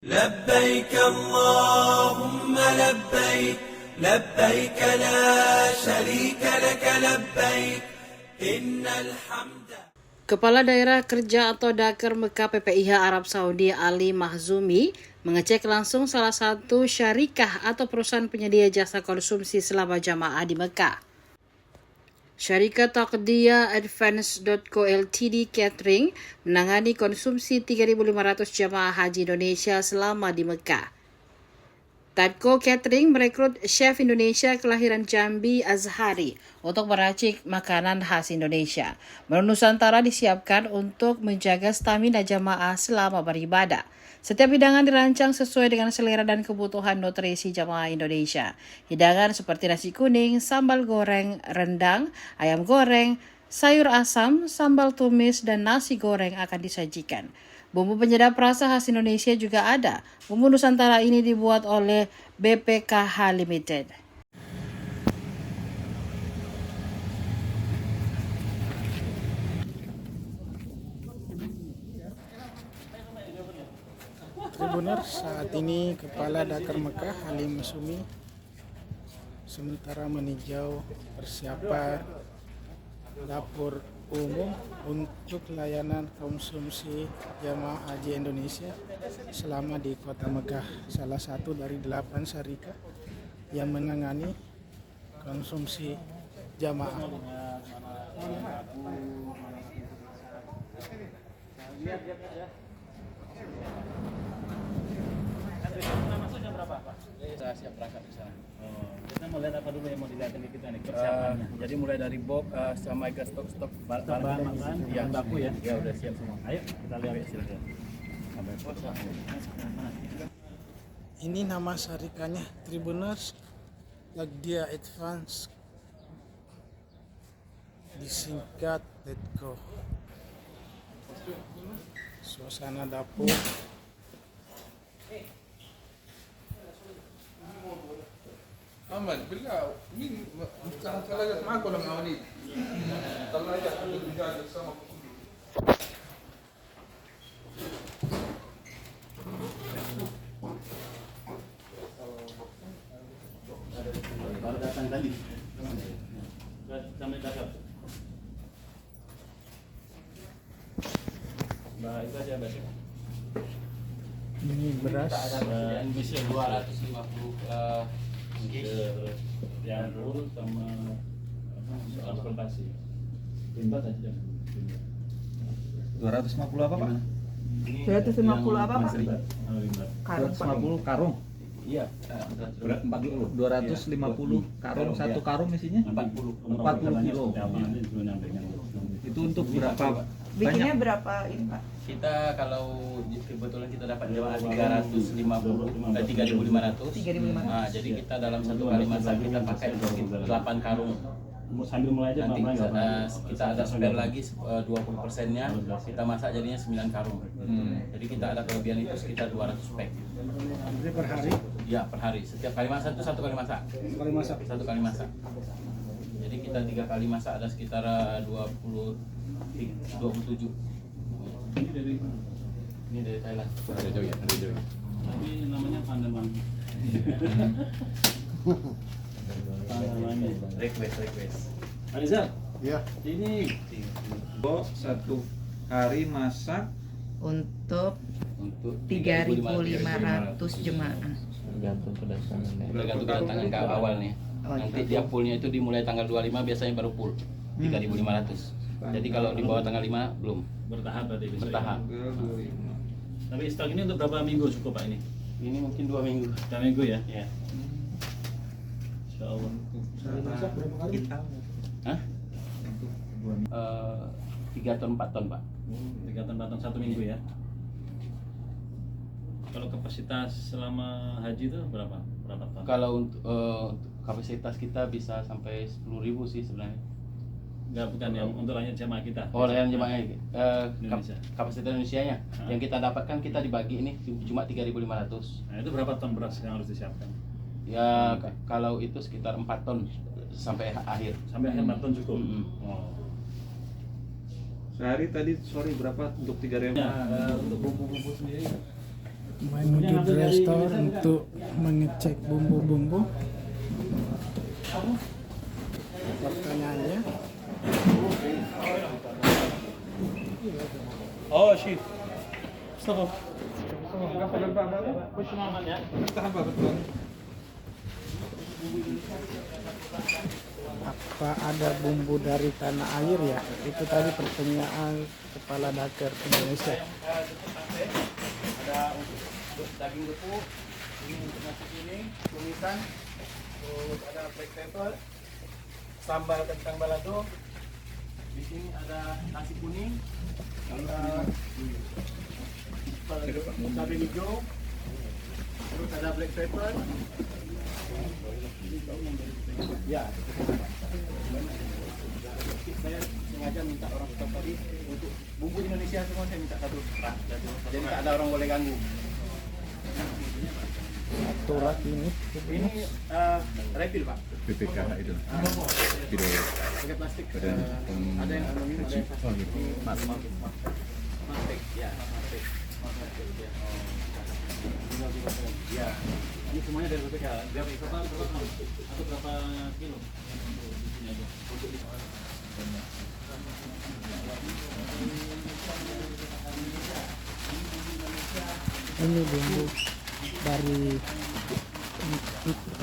لبيك اللهم لبيك لبيك لا شريك لك لبيك إن الحمد. Kepala Daerah Kerja atau Daker Mekah PPIH Arab Saudi Ali Mahzumi mengecek langsung salah satu syarikah atau perusahaan penyedia jasa konsumsi selama jamaah di Mekah. Syarikat Taqdiyah Advance.co Ltd Catering menangani konsumsi 3.500 jamaah haji Indonesia selama di Mekah. Tadco Catering merekrut chef Indonesia kelahiran Jambi Azhari untuk meracik makanan khas Indonesia. Menu Nusantara disiapkan untuk menjaga stamina jamaah selama beribadah. Setiap hidangan dirancang sesuai dengan selera dan kebutuhan nutrisi jamaah Indonesia. Hidangan seperti nasi kuning, sambal goreng, rendang, ayam goreng, sayur asam, sambal tumis, dan nasi goreng akan disajikan. Bumbu penyedap rasa khas Indonesia juga ada. Bumbu Nusantara ini dibuat oleh BPKH Limited. Tribuners, saat ini Kepala Daker Mekah Ali Mahzumi sementara meninjau persiapan dapur umum untuk layanan konsumsi jamaah haji Indonesia selama di Kota Mekah, salah satu dari 8 syarikat yang menangani konsumsi jamaah. Kita siap berangkat di sana. Kita mau lihat apa dulu yang mau dilihat ini kita nih persiapannya. Jadi mulai dari box sampai ke stok bahan makan, yang baku ya. Ya udah siap semua. Ayo kita lihat ya, silakan. Sampai puasa. Ini nama syarikatnya Tribuners Taqdiyah Advance, disingkat Tadco. Suasana dapur أحمد بالله مين مستعد ثلاجة معك ولا مع وليد؟ ثلاجة حق الدجاج السمك Baru datang tadi. Sampai datang. Baik saja besok. ini beras Dan bisa 250 yang full sama transportasi. Timbat aja. 250 apa, Pak? 250 apa, Pak? Karung, Pak. 250 karung. Iya. 250 karung, satu karung isinya 40 kilo. Itu untuk berapa Bikinnya banyak? berapa ini, Pak? Kita kalau kebetulan kita dapat jemaah 3.500. 3.500. Nah, jadi kita dalam satu kali masak kita pakai 8 karung. Sambil mulai aja Nanti Pak. kita ada spare lagi 20%-nya, kita masak jadinya 9 karung. Jadi kita ada kelebihan itu sekitar 200 pack. ini per hari. Ya, per hari. Setiap kali masak itu satu kali masak. Satu kali masak. Jadi kita 3 kali masak ada sekitar 27. Ini dari Thailand. Dari jauh ya, dari jauh. Tapi namanya Pandaman. Pandamannya. Request. Alizal. Ya. Ini Satu hari masak Untuk Untuk 3.500 jemaah. tergantung kedatangan ke awal nih. Nanti dia poolnya itu dimulai tanggal 25 biasanya baru pool 3.500. Jadi kalau di bawah tanggal 5 belum. bertahap berarti besok. Bertahap. Tapi stok ini untuk berapa minggu cukup, Pak, ini? Ini mungkin 2 minggu. 2 minggu ya? Ya. Insyaallah. Hah? 3 ton 4 ton, Pak. 3 ton 4 ton 1 minggu ya. Kalau kapasitas selama haji itu berapa? Berapa ton? Kalau untuk kapasitas kita bisa sampai 10.000 sih sebenarnya. Enggak, bukan yang untuk layanan jemaah kita. Oh, layanan jemaah Indonesia. kapasitas Indonesia-nya. Yang kita dapatkan kita dibagi ini cuma 3.500. Nah, itu berapa ton beras yang harus disiapkan? Ya kalau itu sekitar 4 ton sampai akhir. Sampai akhir 4 ton cukup. Oh. sehari tadi, sorry, berapa untuk 3.000? Ya, untuk bumbu-bumbu sendiri menuju drugstore untuk mengecek bumbu-bumbu. Pertanyaannya, Oh, shit. Stop. apa ada bumbu dari tanah air ya? Itu tadi pertanyaan Kepala Daker Indonesia. Ada untuk daging gepuk, ini untuk nasi kuning, tumisan, terus ada black pepper, sambal kentang balado. Di sini ada nasi kuning, ada cabai hijau, terus ada black pepper. Ya, saya sengaja minta orang stop tadi untuk bumbu Indonesia semua saya minta satu rak, jadi tak ada orang boleh ganggu. Satu rak ini refill Pak. BPK itu. Video Pakai plastik. Badan Ada yang aluminium, ada yang plastik. Plastik, ya, plastik. Ya, Ini semuanya dari BPK. Berapa atau berapa kilo? Untuk di sini aja. Ini bumbu dari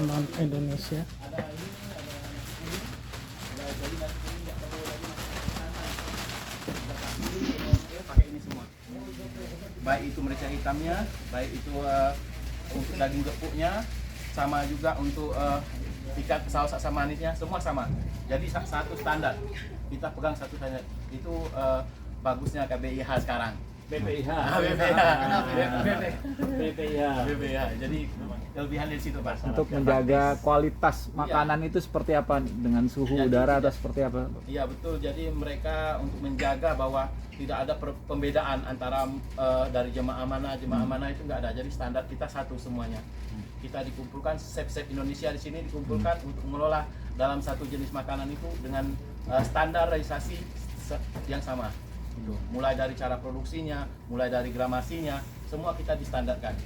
non Indonesia. pakai ini semua. Baik itu merica hitamnya, baik itu untuk daging gepuknya, sama juga untuk ikan saus asam manisnya, semua sama. Jadi satu standar. Kita pegang satu standar. Itu bagusnya KBIH sekarang. BPIH. BPIH. Jadi kelebihan di situ Pak. Untuk menjaga kualitas makanan itu seperti apa, dengan suhu udara atau seperti apa? Iya betul. Jadi mereka untuk menjaga bahwa tidak ada pembedaan antara dari jemaah mana itu nggak ada. Jadi standar kita satu semuanya. Kita dikumpulkan chef-chef Indonesia di sini dikumpulkan untuk mengelola dalam satu jenis makanan itu dengan standarisasi yang sama. Gitu. Mulai dari cara produksinya, mulai dari gramasinya, semua kita distandarkan.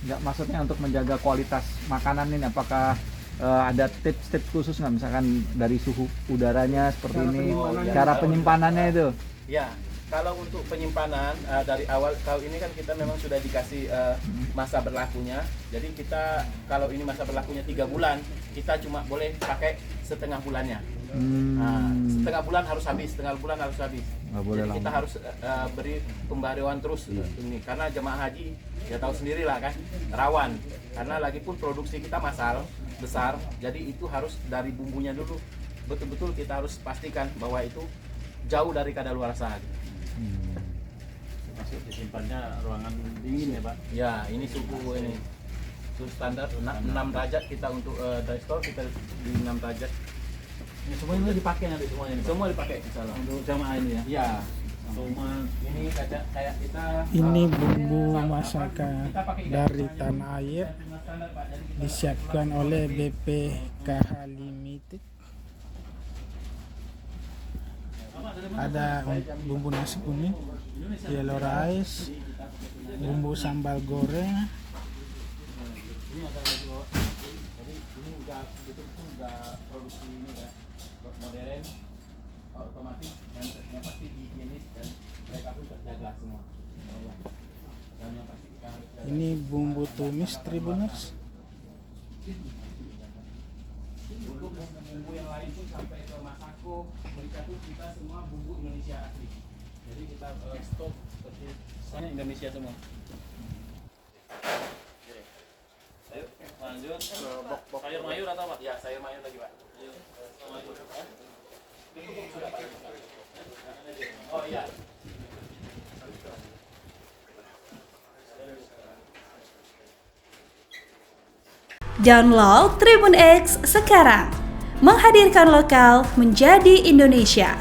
Nggak, maksudnya untuk menjaga kualitas makanan ini, apakah ada tips-tips khusus nggak, misalkan dari suhu udaranya seperti ini, cara penyimpanannya itu? Ya, kalau untuk penyimpanan dari awal, kalau ini kan kita memang sudah dikasih masa berlakunya. Jadi kita kalau ini masa berlakunya 3 bulan, kita cuma boleh pakai setengah bulannya. Setengah bulan harus habis, Jadi kita harus beri pembaruan terus ini, karena jemaah haji ya tahu sendiri lah kan, rawan. Karena lagi pun produksi kita massal besar, jadi itu harus dari bumbunya dulu betul-betul kita harus pastikan bahwa itu jauh dari kadaluarsa. Masuk disimpannya ruangan dingin ya Pak? Ya, ini suhu standar 6 derajat kita untuk dry store, kita di 6 derajat. Ini semua ini dipakai nanti semuanya nih Pak? Semua dipakai insyaallah. Untuk jamaah ini ya? Ya. Semua ini kayak kita Ini bumbu masakan dari tanah air disiapkan oleh BPKH Limited. Ada bumbu nasi kuning, yellow rice, bumbu sambal goreng. ini ada lagi bawa. Jadi ini udah produksi ini ya, modern, otomatis, yang pasti higienis dan mereka pun terjaga semua. Dan yang pasti kita harus jaga. Ini bumbu tumis Tribuners. Untuk bumbu yang lain pun sampai ke masako, mereka tuh kita semua bumbu Indonesia asli. Jadi kita stok seperti soalnya Indonesia semua. Ayo lanjut. Sayur mayur atau Pak? Ya, sayur mayur lagi Pak. Sudah Pak. Oh iya. Download Tribun X sekarang, menghadirkan lokal menjadi Indonesia.